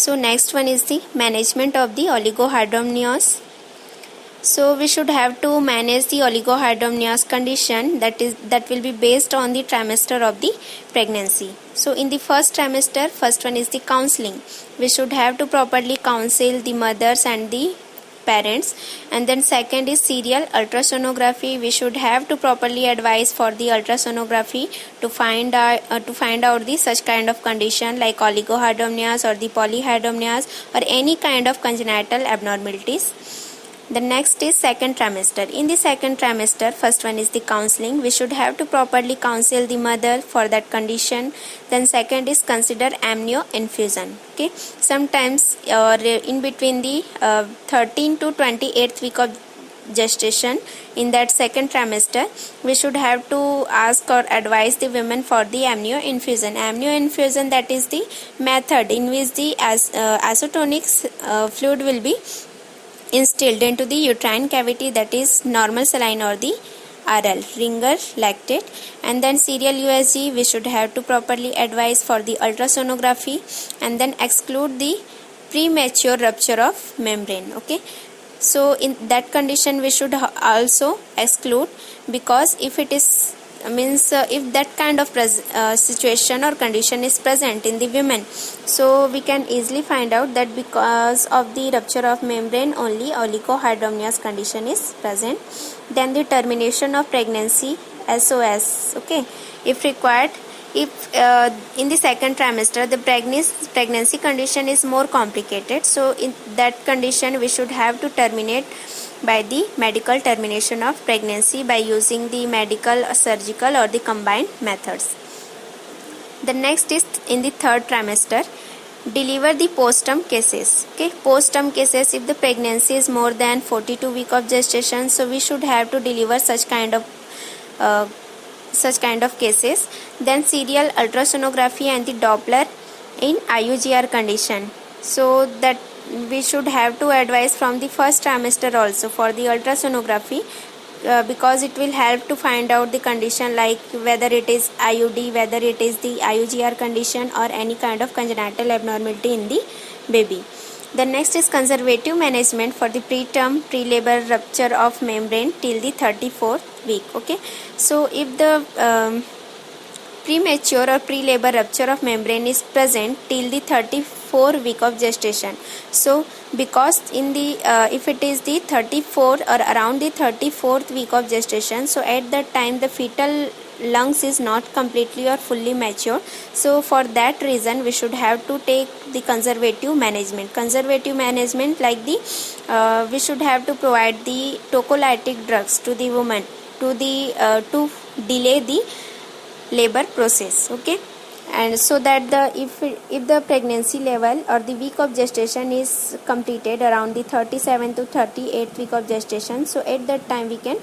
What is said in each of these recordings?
So next one is the management of the oligohydramnios. So we should have to manage the oligohydramnios condition that will be based on the trimester of the pregnancy. So in the first trimester, first one is the counseling. We should have to properly counsel the mothers and the parents, and then second is serial ultrasonography. We should have to properly advise for the ultrasonography to find out the such kind of condition like oligohydramnios or the polyhydramnios or any kind of congenital abnormalities. The next is second trimester. In the second trimester, first one is the counseling. We should have to properly counsel the mother for that condition. Then second is consider amnio infusion. Okay, sometimes or in between the 13 to 28th week of gestation, in that second trimester, we should have to ask or advise the women for the amnio infusion. Amnio infusion, that is the method in which the isotonic fluid will be instilled into the uterine cavity, that is normal saline or the RL, ringer lactate. And then serial USG, we should have to properly advise for the ultrasonography, and then exclude the premature rupture of membrane. Okay, so in that condition we should also exclude, because if it is if that kind of situation or condition is present in the women, so we can easily find out that because of the rupture of membrane only oligohydramnios condition is present. Then the termination of pregnancy, SOS. Okay, if required, if in the second trimester the pregnancy condition is more complicated, so in that condition we should have to terminate by the medical termination of pregnancy by using the medical, surgical or the combined methods. The next is in the third trimester, deliver the postpartum cases. Okay, postpartum cases, if the pregnancy is more than 42 weeks of gestation, so we should have to deliver such kind of cases. Then serial ultrasonography and the Doppler in IUGR condition, so that we should have to advise from the first trimester also for the ultrasonography, because it will help to find out the condition like whether it is IUD, whether it is the IUGR condition or any kind of congenital abnormality in the baby. The next is conservative management for the preterm pre-labor rupture of membrane till the 34th week. Okay, so if the premature or pre-labor rupture of membrane is present till the 34 week of gestation, so because in the if it is the 34th or around the 34th week of gestation, so at that time the fetal lungs is not completely or fully mature, so for that reason we should have to take the conservative management like the we should have to provide the tocolytic drugs to the woman to delay the labor process. Okay, and so that if the pregnancy level or the week of gestation is completed around the 37 to 38 week of gestation, so at that time we can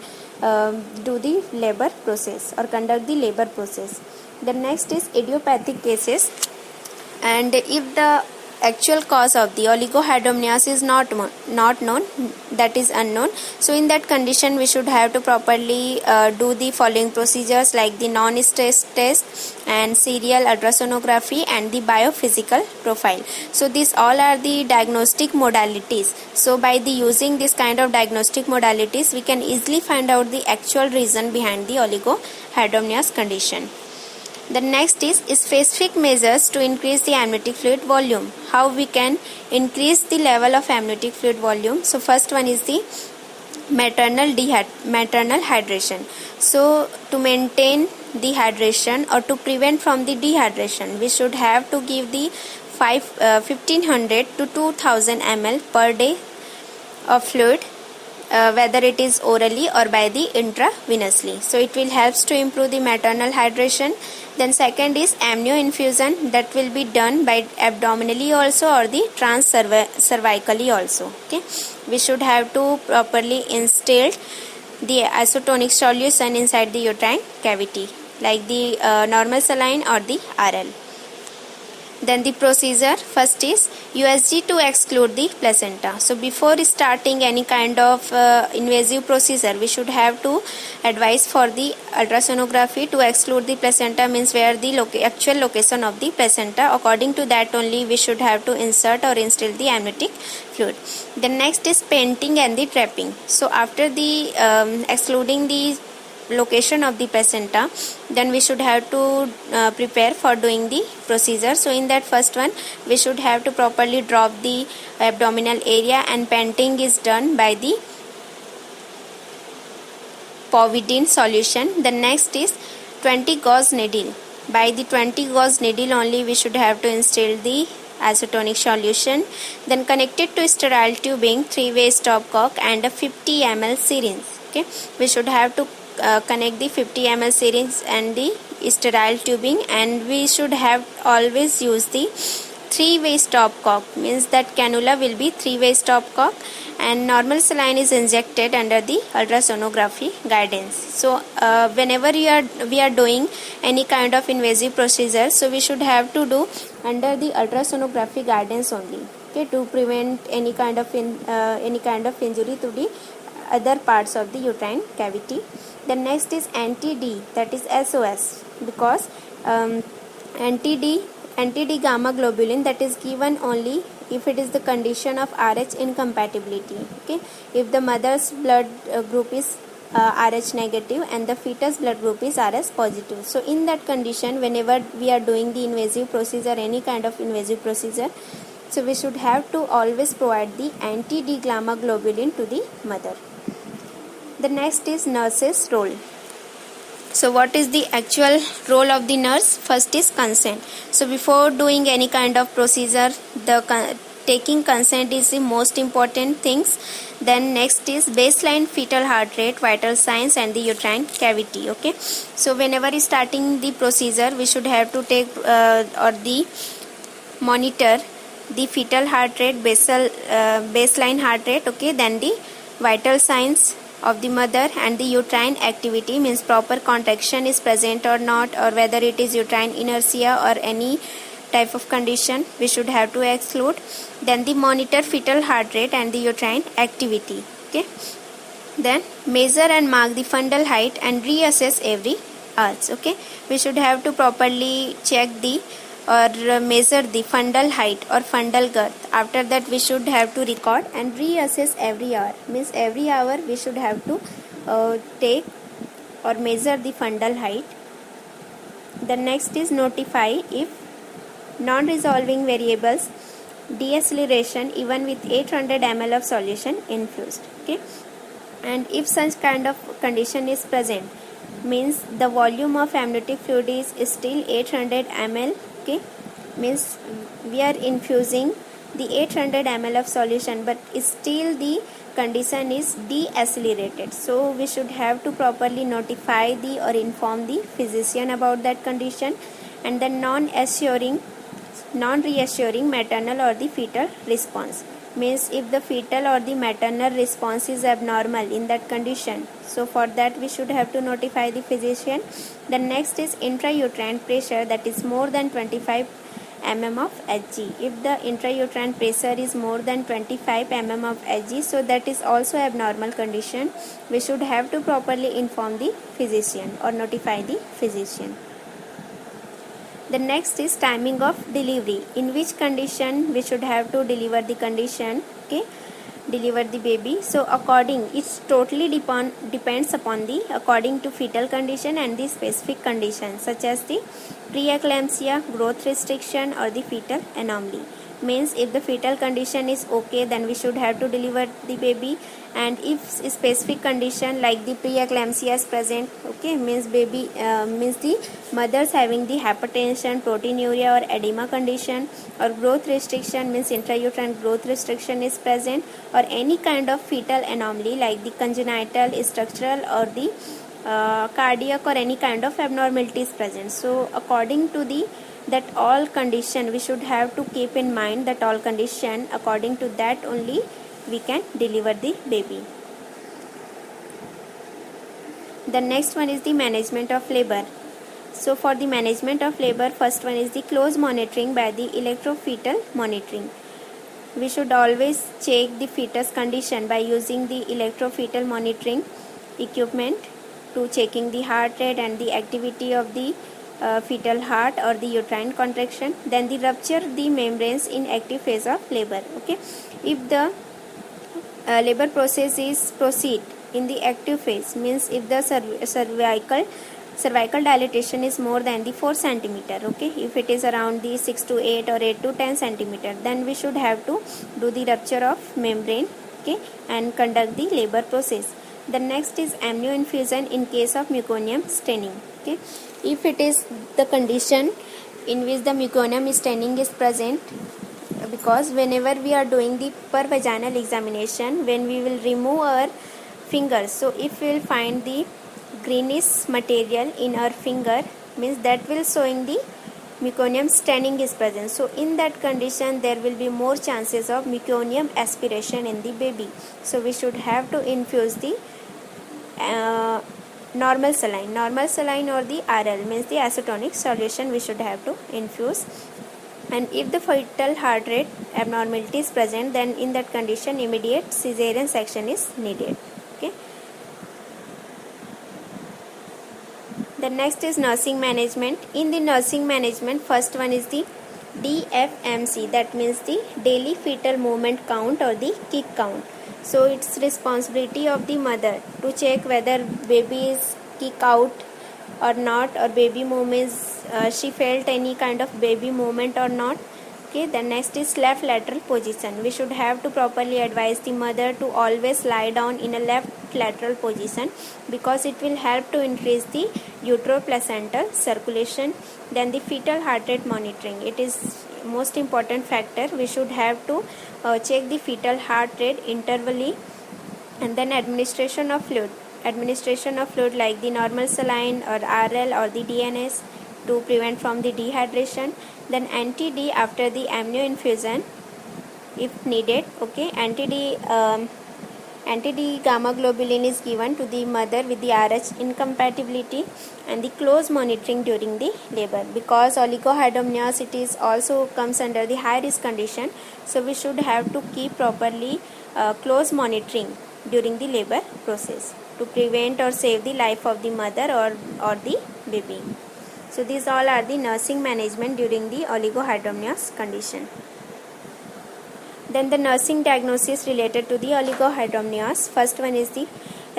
do the labor process or conduct the labor process. The next is idiopathic cases, and if the actual cause of the oligohydramnios is not known, that is unknown, so in that condition we should have to properly do the following procedures like the non-stress test and serial ultrasonography and the biophysical profile. So these all are the diagnostic modalities. So by the using this kind of diagnostic modalities, we can easily find out the actual reason behind the oligohydramnios condition. The next is specific measures to increase the amniotic fluid volume. How we can increase the level of amniotic fluid volume? So first one is the maternal hydration. So to maintain the hydration or to prevent from the dehydration, we should have to give the 1500 to 2000 ml per day of fluid, whether it is orally or by the intravenously. So it will helps to improve the maternal hydration. Then second is amnio infusion, that will be done by abdominally also or the transcervically also. Okay, we should have to properly instill the isotonic solution inside the uterine cavity like the normal saline or the RL. Then the procedure first is USG to exclude the placenta. So before starting any kind of invasive procedure, we should have to advise for the ultrasonography to exclude the placenta, means where the actual location of the placenta. According to that only we should have to insert or instill the amniotic fluid. The next is painting and the trapping. So after the excluding the location of the placenta, then we should have to prepare for doing the procedure. So in that first one, we should have to properly drop the abdominal area, and painting is done by the povidone solution. The next is 20 gauge needle. By the 20 gauge needle only we should have to instill the isotonic solution. Then connected to sterile tubing, 3-way stopcock and a 50 ml syringe. Okay, we should have to connect the 50 ml syringe and the sterile tubing, and we should have always use the 3-way stopcock, means that cannula will be 3-way stopcock, and normal saline is injected under the ultrasonography guidance. So whenever we are doing any kind of invasive procedure, so we should have to do under the ultrasonography guidance only, okay, to prevent any kind of injury to the other parts of the uterine cavity. The next is anti-D, that is SOS, because anti-D gamma globulin, that is given only if it is the condition of Rh incompatibility. Okay, if the mother's blood group is Rh negative and the fetus blood group is Rs positive. So in that condition, whenever we are doing the invasive procedure, any kind of invasive procedure, so we should have to always provide the anti-D gamma globulin to the mother. The next is nurse's role. So what is the actual role of the nurse? First is consent. So before doing any kind of procedure, the taking consent is the most important things. Then next is baseline fetal heart rate, vital signs and the uterine cavity. Okay, so whenever starting the procedure, we should have to take or the monitor the fetal heart rate, baseline heart rate. Okay, then the vital signs of the mother and the uterine activity, means proper contraction is present or not, or whether it is uterine inertia or any type of condition we should have to exclude. Then the monitor fetal heart rate and the uterine activity. Okay, then measure and mark the fundal height and reassess every hours. Okay, we should have to properly check the or measure the fundal height or fundal girth. After that we should have to record and reassess every hour, means every hour we should have to take or measure the fundal height. The next is notify if non-resolving variables deceleration even with 800 ml of solution infused. Okay, and if such kind of condition is present, means the volume of amniotic fluid is still 800 ml. Okay, means we are infusing the 800 ml of solution, but still the condition is decelerated. So we should have to properly notify the or inform the physician about that condition. And the non-reassuring maternal or the fetal response, means if the fetal or the maternal response is abnormal in that condition, so for that we should have to notify the physician. The next is intrauterine pressure, that is more than 25 mm of Hg. If the intrauterine pressure is more than 25 mm of Hg, so that is also abnormal condition. We should have to properly inform the physician or notify the physician. The next is timing of delivery, in which condition we should have to deliver the condition. Okay, deliver the baby. So it's totally depends upon the according to fetal condition and the specific condition, such as the preeclampsia, growth restriction or the fetal anomaly. Means if the fetal condition is okay, then we should have to deliver the baby. And if specific condition like the preeclampsia is present, okay, means baby means the mothers having the hypertension, proteinuria or edema condition, or growth restriction means intrauterine growth restriction is present, or any kind of fetal anomaly like the congenital, structural or the cardiac or any kind of abnormality is present. So according to that all condition, we should have to keep in mind that all condition, according to that only we can deliver the baby. The next one is the management of labor. So for the management of labor, first one is the close monitoring by the electrofetal monitoring. We should always check the fetus condition by using the electrofetal monitoring equipment to checking the heart rate and the activity of the fetal heart or the uterine contraction. Then the rupture the membranes in active phase of labor. Okay, if the labor process is proceed in the active phase, means if the cervical dilatation is more than the 4 centimeter, okay, if it is around the 6 to 8 or 8 to 10 centimeter, then we should have to do the rupture of membrane, okay, and conduct the labor process. The next is amnio infusion in case of meconium staining. Okay, if it is the condition in which the meconium staining is present, because whenever we are doing the per vaginal examination, when we will remove our fingers, so if we will find the greenish material in our finger, means that will showing the meconium staining is present. So in that condition there will be more chances of meconium aspiration in the baby. So we should have to infuse the normal saline or the RL, means the acetonic solution we should have to infuse. And if the fetal heart rate abnormality is present, then in that condition immediate cesarean section is needed. Okay. The next is nursing management. In the nursing management, first one is the DFMC, that means the daily fetal movement count or the kick count. So it's responsibility of the mother to check whether baby is kick out or not, or baby movements, she felt any kind of baby movement or not. Okay, the next is left lateral position. We should have to properly advise the mother to always lie down in a left lateral position, because it will help to increase the uteroplacental circulation. Then the fetal heart rate monitoring, it is most important factor. We should have to check the fetal heart rate intervally. And then administration of fluid like the normal saline or RL or the DNS to prevent from the dehydration. Then anti-D after the amnio infusion if needed. Okay, anti-D gamma globulin is given to the mother with the RH incompatibility. And the close monitoring during the labor, because oligohydramnios it is also comes under the high risk condition. So we should have to keep properly close monitoring during the labor process to prevent or save the life of the mother or the baby. So these all are the nursing management during the oligohydramnios condition. Then the nursing diagnosis related to the oligohydramnios. First one is the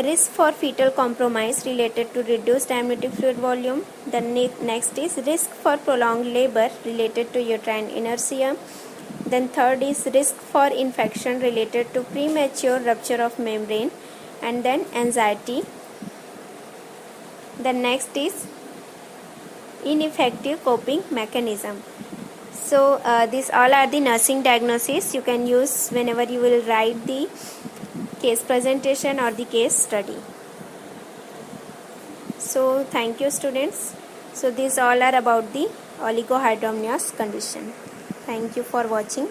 risk for fetal compromise related to reduced amniotic fluid volume. The next is risk for prolonged labor related to uterine inertia. Then third is risk for infection related to premature rupture of membrane. And then anxiety. The next is ineffective coping mechanism. So these all are the nursing diagnoses you can use whenever you will write the case presentation or the case study. So thank you students. So these all are about the oligohydramnios condition. Thank you for watching.